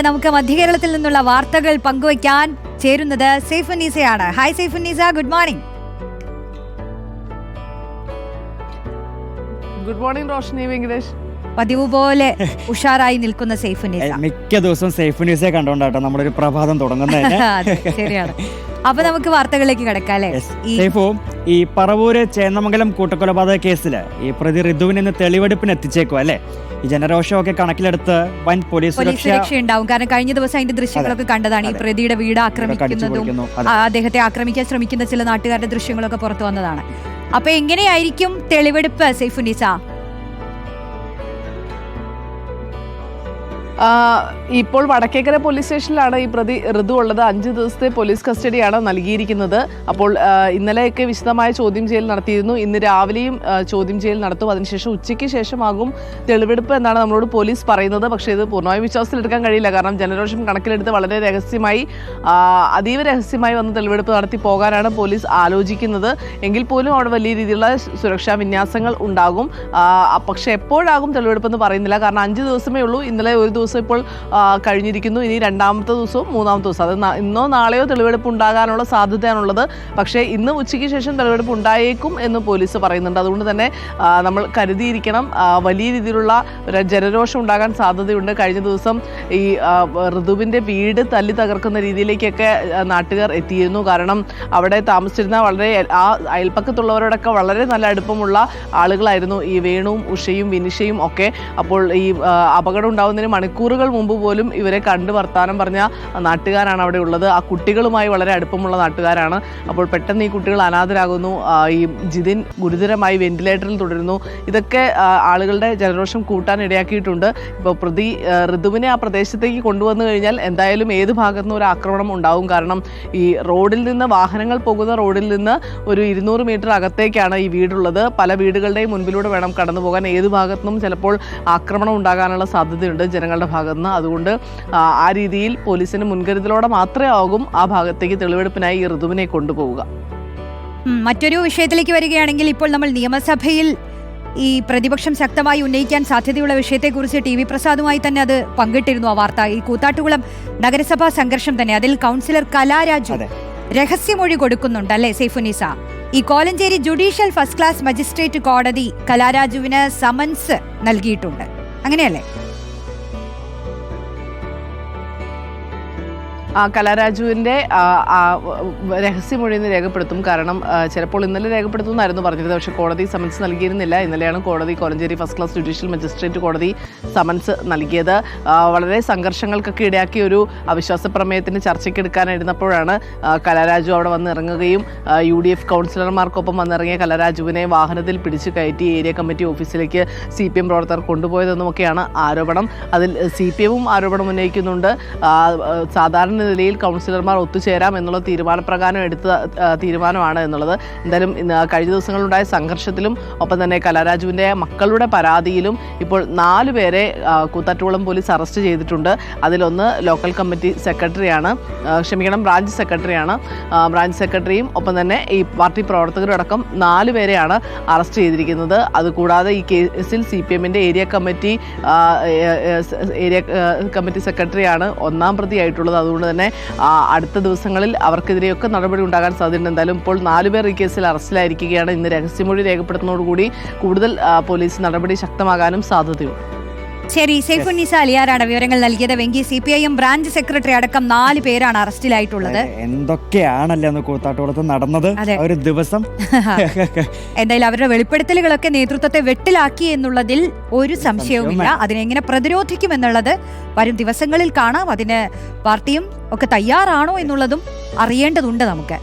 നമുക്ക് മധ്യകേരളത്തിൽ നിന്നുള്ള വാർത്തകൾ പങ്കുവയ്ക്കാൻ ചേരുന്നത് സൈഫുന്നീസയാണ്. Hi Saifunnisa, good morning. Good morning Roshni Venkatesh. പതിവ് പോലെ ഉഷാറായി നിൽക്കുന്ന സൈഫുന്നീസ. മിക്ക ദിവസവും സൈഫുന്നീസയെ കണ്ടോണ്ടാട്ടോ നമ്മളൊരു പ്രഭാതം തുടങ്ങുന്നത്. ശരിയാണ്. അപ്പൊ നമുക്ക് വാർത്തകളിലേക്ക് കിടക്കാം. ഈ പറവൂര് ചേന്നമംഗലം കൂട്ടക്കൊലപാതക കേസില് ഈ പ്രതി ഋതുവിനെ ഇന്ന് തെളിവെടുപ്പിന് എത്തിച്ചേക്കും അല്ലെ? ഈ ജനരോഷമൊക്കെ കണക്കിലെടുത്ത് വൻ പോലീസ് സുരക്ഷ ഉണ്ടാവും. കാരണം കഴിഞ്ഞ ദിവസം അതിന്റെ ദൃശ്യങ്ങളൊക്കെ കണ്ടതാണ്. ഈ പ്രതിയുടെ വീട് ആക്രമിക്കുന്നതും അദ്ദേഹത്തെ ആക്രമിക്കാൻ ശ്രമിക്കുന്ന ചില നാട്ടുകാരുടെ ദൃശ്യങ്ങളൊക്കെ പുറത്തു വന്നതാണ്. അപ്പൊ എങ്ങനെയായിരിക്കും തെളിവെടുപ്പ് സൈഫുന്നീസ? ഇപ്പോൾ വടക്കേക്കര പോലീസ് സ്റ്റേഷനിലാണ് ഈ പ്രതി ഋതു ഉള്ളത്. 5 ദിവസത്തെ പോലീസ് കസ്റ്റഡിയാണ് നൽകിയിരിക്കുന്നത്. അപ്പോൾ ഇന്നലെയൊക്കെ വിശദമായ ചോദ്യം ചെയ്യൽ നടത്തിയിരുന്നു. ഇന്ന് രാവിലെയും ചോദ്യം ചെയ്യൽ നടത്തും. അതിനുശേഷം ഉച്ചയ്ക്ക് ശേഷമാകും തെളിവെടുപ്പ് എന്നാണ് നമ്മളോട് പോലീസ് പറയുന്നത്. പക്ഷേ ഇത് പൂർണ്ണമായി വിശ്വാസത്തിലെടുക്കാൻ കഴിയില്ല. കാരണം ജനരോഷം കണക്കിലെടുത്ത് വളരെ രഹസ്യമായി, അതീവ രഹസ്യമായി വന്ന് തെളിവെടുപ്പ് നടത്തി പോകാനാണ് പോലീസ് ആലോചിക്കുന്നത്. എങ്കിൽ പോലും അവിടെ വലിയ രീതിയിലുള്ള സുരക്ഷാ വിന്യാസങ്ങൾ ഉണ്ടാകും. പക്ഷെ എപ്പോഴാകും തെളിവെടുപ്പ് എന്ന് പറയുന്നില്ല. കാരണം 5 ദിവസമേ ഉള്ളൂ. ഇന്നലെ ഒരു ദിവസം ഇപ്പോൾ കഴിഞ്ഞിരിക്കുന്നു. ഇനി 2ാമത്തെ ദിവസവും 3ാമത്തെ ദിവസം, അത് ഇന്നോ നാളെയോ തെളിവെടുപ്പ് ഉണ്ടാകാനുള്ള സാധ്യതയാണുള്ളത്. പക്ഷേ ഇന്ന് ഉച്ചയ്ക്ക് ശേഷം തെളിവെടുപ്പ് ഉണ്ടായേക്കും എന്ന് പോലീസ് പറയുന്നുണ്ട്. അതുകൊണ്ട് തന്നെ നമ്മൾ കരുതിയിരിക്കണം. വലിയ രീതിയിലുള്ള ജനരോഷം ഉണ്ടാകാൻ സാധ്യതയുണ്ട്. കഴിഞ്ഞ ദിവസം ഈ ഋതുവിൻ്റെ വീട് തല്ലി തകർക്കുന്ന രീതിയിലേക്കൊക്കെ നാട്ടുകാർ എത്തിയിരുന്നു. കാരണം അവിടെ താമസിച്ചിരുന്ന വളരെ അയൽപ്പക്കത്തുള്ളവരോടൊക്കെ വളരെ നല്ല അടുപ്പമുള്ള ആളുകളായിരുന്നു ഈ വേണുവും ഉഷയും വിനിഷയും ഒക്കെ. അപ്പോൾ ഈ അപകടം ഉണ്ടാകുന്നതിന് മണിക്കൂറുകൾ മുമ്പ് പോലും ഇവരെ കണ്ട് വർത്താനം പറഞ്ഞ നാട്ടുകാരാണ് അവിടെ ഉള്ളത്. ആ കുട്ടികളുമായി വളരെ അടുപ്പമുള്ള നാട്ടുകാരാണ്. അപ്പോൾ പെട്ടെന്ന് ഈ കുട്ടികൾ അനാഥരാകുന്നു. ഈ ജിതിൻ ഗുരുതരമായി വെന്റിലേറ്ററിൽ തുടരുന്നു. ഇതൊക്കെ ആളുകളുടെ ജനരോഷം കൂട്ടാൻ ഇടയാക്കിയിട്ടുണ്ട്. ഇപ്പോൾ പ്രതി ഋതുവിനെ ആ പ്രദേശത്തേക്ക് കൊണ്ടുവന്നു കഴിഞ്ഞാൽ എന്തായാലും ഏത് ഭാഗത്തുനിന്നും ഒരു ആക്രമണം ഉണ്ടാവും. കാരണം ഈ റോഡിൽ നിന്ന്, വാഹനങ്ങൾ പോകുന്ന റോഡിൽ നിന്ന് ഒരു 200 മീറ്റർ അകത്തേക്കാണ് ഈ വീടുള്ളത്. പല വീടുകളുടെയും മുൻപിലൂടെ വേണം കടന്നു പോകാൻ. ഏത് ഭാഗത്തുനിന്നും ചിലപ്പോൾ ആക്രമണം ഉണ്ടാകാനുള്ള സാധ്യതയുണ്ട് ജനങ്ങളുടെ ഭാഗത്തുനിന്ന്. അതുകൊണ്ട് ആ രീതിയിൽ പോലീസിന് മുൻകരുതലോടെ മാത്രമേ ആകും ആ ഭാഗത്തേക്ക് തെളിവെടുപ്പിനായി ഈ ഋതുവിനെ കൊണ്ടുപോവുക. മറ്റൊരു വിഷയത്തിലേക്ക് വരികയാണെങ്കിൽ, ഇപ്പോൾ നമ്മൾ നിയമസഭയിൽ ഈ പ്രതിപക്ഷം ശക്തമായി ഉന്നയിക്കാൻ സാധ്യതയുള്ള വിഷയത്തെക്കുറിച്ച് TV പ്രസാദുമായി തന്നെ അത് പങ്കിട്ടിരുന്നു. ആ വാർത്ത ഈ കൂത്താട്ടുകുളം നഗരസഭാ സംഘർഷം തന്നെ. അതിൽ കൗൺസിലർ കലാരാജു രഹസ്യമൊഴി കൊടുക്കുന്നുണ്ട് അല്ലേ സൈഫുന്നീസ? ഈ Kolenchery judicial first class magistrate കോടതി കലാരാജുവിന് സമൻസ് നൽകിയിട്ടുണ്ട്, അങ്ങനെയല്ലേ? കലാരാജുവിൻ്റെ രഹസ്യമൊഴി ഇന്ന് രേഖപ്പെടുത്തും. കാരണം ചിലപ്പോൾ ഇന്നലെ രേഖപ്പെടുത്തുമെന്നായിരുന്നു പറഞ്ഞിരുന്നത്. പക്ഷേ കോടതി സമൻസ് നൽകിയിരുന്നില്ല. ഇന്നലെയാണ് കോടതി, Kolenchery first class judicial magistrate കോടതി സമൻസ് നൽകിയത്. വളരെ സംഘർഷങ്ങൾക്കൊക്കെ ഇടയാക്കിയ ഒരു അവിശ്വാസ പ്രമേയത്തിന് ചർച്ചയ്ക്കെടുക്കാനിരുന്നപ്പോഴാണ് കലാരാജു അവിടെ വന്നിറങ്ങുകയും UDF കൗൺസിലർമാർക്കൊപ്പം വന്നിറങ്ങിയ കലാരാജുവിനെ വാഹനത്തിൽ പിടിച്ചു കയറ്റി ഏരിയ കമ്മിറ്റി ഓഫീസിലേക്ക് CPM പ്രവർത്തകർ കൊണ്ടുപോയതെന്നുമൊക്കെയാണ് ആരോപണം. അതിൽ CPMവും ആരോപണം ഉന്നയിക്കുന്നുണ്ട്. സാധാരണ നിലയിൽ കൗൺസിലർമാർ ഒത്തുചേരാം എന്നുള്ള തീരുമാനപ്രകാരം എടുത്ത തീരുമാനമാണ് എന്നുള്ളത്. എന്തായാലും കഴിഞ്ഞ ദിവസങ്ങളുണ്ടായ സംഘർഷത്തിലും ഒപ്പം തന്നെ കലാരാജുവിൻ്റെ മക്കളുടെ പരാതിയിലും ഇപ്പോൾ 4 പേരെ കൂത്താട്ടുകുളം പോലീസ് അറസ്റ്റ് ചെയ്തിട്ടുണ്ട്. അതിലൊന്ന് ലോക്കൽ കമ്മിറ്റി സെക്രട്ടറിയാണ്, ബ്രാഞ്ച് സെക്രട്ടറിയാണ്. ബ്രാഞ്ച് സെക്രട്ടറിയും ഒപ്പം തന്നെ ഈ പാർട്ടി പ്രവർത്തകരും അടക്കം 4 പേരെയാണ് അറസ്റ്റ് ചെയ്തിരിക്കുന്നത്. അതുകൂടാതെ ഈ കേസിൽ CPMൻ്റെ ഏരിയ കമ്മിറ്റി സെക്രട്ടറിയാണ് 1ാം പ്രതിയായിട്ടുള്ളത്. അതുകൊണ്ട് തന്നെ അടുത്ത ദിവസങ്ങളിൽ അവർക്കെതിരെയൊക്കെ നടപടി ഉണ്ടാകാൻ സാധ്യതയുണ്ട്. എന്തായാലും ഇപ്പോൾ 4 പേർ ഈ കേസിൽ അറസ്റ്റിലായിരിക്കുകയാണ്. ഇന്ന് രഹസ്യമൊഴി രേഖപ്പെടുത്തുന്നതോടുകൂടി കൂടുതൽ പോലീസ് നടപടി ശക്തമാകാനും സാധ്യതയുണ്ട്. ശരി, സൈഫുന്നീസ അലിയാറാണ് വിവരങ്ങൾ നൽകിയത്. വെങ്കി, CPIM ബ്രാഞ്ച് സെക്രട്ടറി അടക്കം 4 പേരാണ് അറസ്റ്റിലായിട്ടുള്ളത്. എന്തൊക്കെയാണല്ലോ കൂത്താട്ടുകുളത്ത് നടന്നത് ഒരു ദിവസം. എന്തായാലും അവരുടെ വെളിപ്പെടുത്തലുകളൊക്കെ നേതൃത്വത്തെ വെട്ടിലാക്കി എന്നുള്ളതിൽ ഒരു സംശയവുമില്ല. അതിനെങ്ങനെ പ്രതിരോധിക്കുമെന്നുള്ളത് വരും ദിവസങ്ങളിൽ കാണാം. അതിന് പാർട്ടിയും ഒക്കെ തയ്യാറാണോ എന്നുള്ളതും അറിയേണ്ടതുണ്ട് നമുക്ക്.